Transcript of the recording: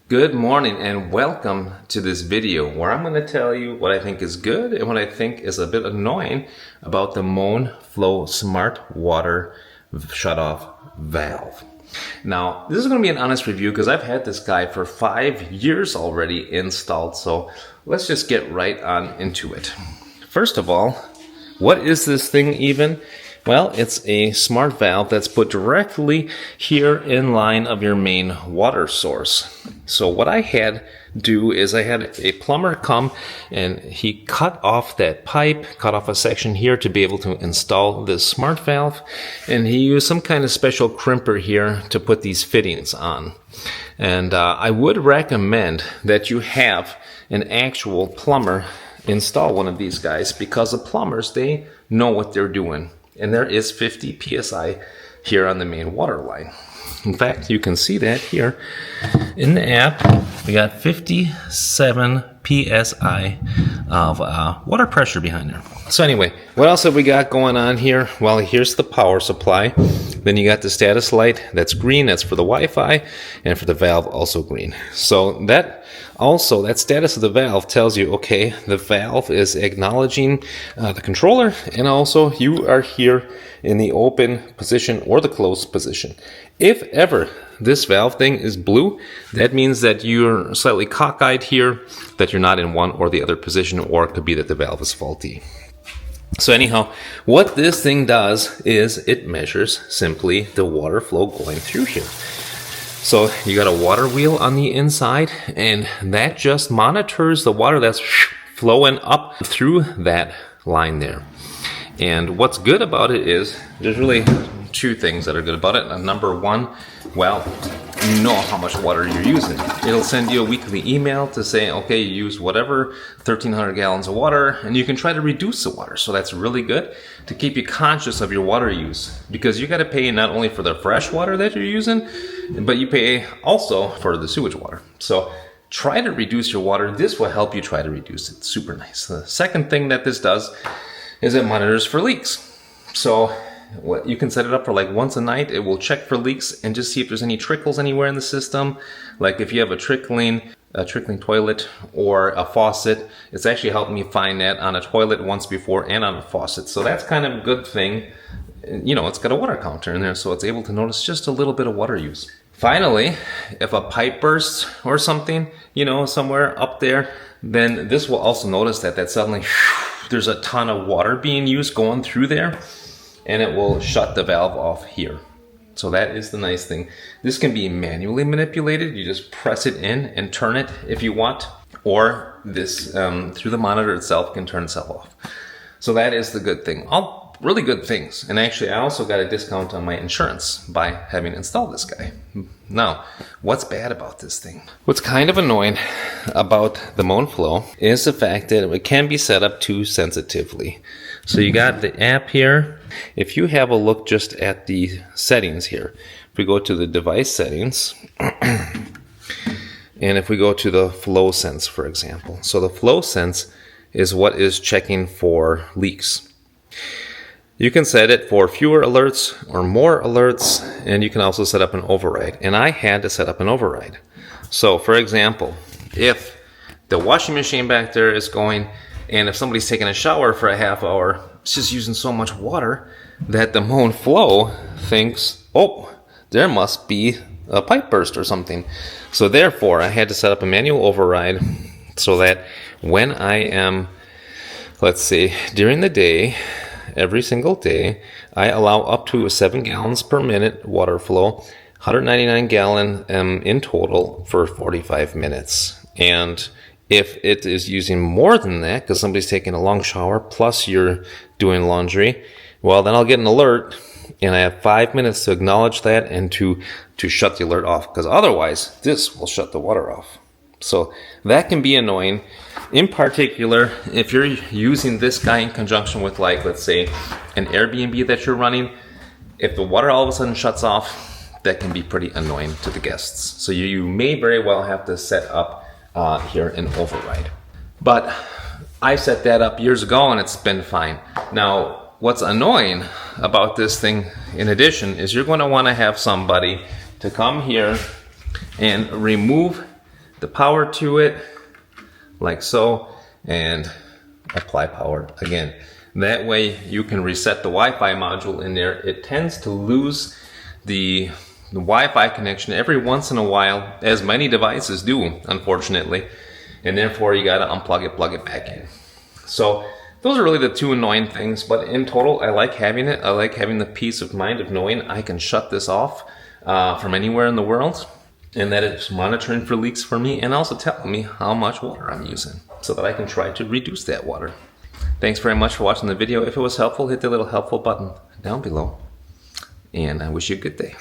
Good morning and welcome to this video where I'm going to tell you what I think is good and what I think is a bit annoying about the Moen Flo Smart Water Shutoff Valve. Now, this is going to be an honest review because I've had this guy for 5 years already installed, so let's just get right on into it. First of all, what is this thing even? Well, it's a smart valve that's put directly here in line of your main water source. So what I had do is I had a plumber come and he cut off that pipe, cut off a section here to be able to install this smart valve. And he used some kind of special crimper here to put these fittings on. And I would recommend that you have an actual plumber install one of these guys because the plumbers, they know what they're doing. And there is 50 psi here on the main water line. In fact, you can see that here in the app. We got 57 psi of water pressure behind there. So anyway, what else have we got going on here? Well, here's the power supply. Then you got the status light. That's green. That's for the Wi-Fi. And for the valve, also green. So that status of the valve tells you, okay, the valve is acknowledging the controller, and also you are here in the open position or the closed position. If ever this valve thing is blue, that means that you're slightly cockeyed here, that you're not in one or the other position, or it could be that the valve is faulty. So anyhow, what this thing does is it measures simply the water flow going through here. So you got a water wheel on the inside, and that just monitors the water that's flowing up through that line there. And what's good about it is there's really two things that are good about it. Number one, well, you know how much water you're using. It'll send you a weekly email to say, okay, you use whatever, 1,300 gallons of water, and you can try to reduce the water. So that's really good to keep you conscious of your water use, because you got to pay not only for the fresh water that you're using, but you pay also for the sewage water. So try to reduce your water. This will help you try to reduce it. Super nice. The second thing that this does is it monitors for leaks. So you can set it up for like once a night. It will check for leaks and just see if there's any trickles anywhere in the system. Like if you have a trickling toilet or a faucet, it's actually helped me find that on a toilet once before and on a faucet. So that's kind of a good thing. You know, it's got a water counter in there, so it's able to notice just a little bit of water use. Finally, if a pipe bursts or something, you know, somewhere up there, then this will also notice that suddenly there's a ton of water being used going through there, and it will shut the valve off here. So that is the nice thing. This can be manually manipulated. You just press it in and turn it if you want, or this through the monitor itself can turn itself off. So that is the good thing. All really good things. And actually, I also got a discount on my insurance by having installed this guy. Now, what's bad about this thing? What's kind of annoying about the Moen Flo is the fact that it can be set up too sensitively. So you got the app here. If you have a look just at the settings here, if we go to the device settings, and if we go to the flow sense, for example. So the flow sense is what is checking for leaks. You can set it for fewer alerts or more alerts, and you can also set up an override. And I had to set up an override. So for example, if the washing machine back there is going, and if somebody's taking a shower for a half hour, it's just using so much water that the Moen Flo thinks, oh, there must be a pipe burst or something. So therefore, I had to set up a manual override so that when I am, let's say, during the day, every single day, I allow up to 7 gallons per minute water flow, 199 gallon in total for 45 minutes. And if it is using more than that, because somebody's taking a long shower, plus you're doing laundry, well, then I'll get an alert, and I have 5 minutes to acknowledge that and to shut the alert off, because otherwise, this will shut the water off. So that can be annoying. In particular, if you're using this guy in conjunction with, like, let's say, an Airbnb that you're running, if the water all of a sudden shuts off, that can be pretty annoying to the guests. So you may very well have to set up here an override. But I set that up years ago and it's been fine. Now, what's annoying about this thing, in addition, is you're going to want to have somebody to come here and remove the power to it, like so, and apply power again. That way you can reset the Wi-Fi module in there. It tends to lose the Wi-Fi connection every once in a while, as many devices do, unfortunately, and therefore you gotta unplug it, plug it back in. So those are really the two annoying things, but in total, I like having it. I like having the peace of mind of knowing I can shut this off from anywhere in the world, and that it's monitoring for leaks for me and also telling me how much water I'm using so that I can try to reduce that water. Thanks very much for watching the video. If it was helpful, hit the little helpful button down below, and I wish you a good day.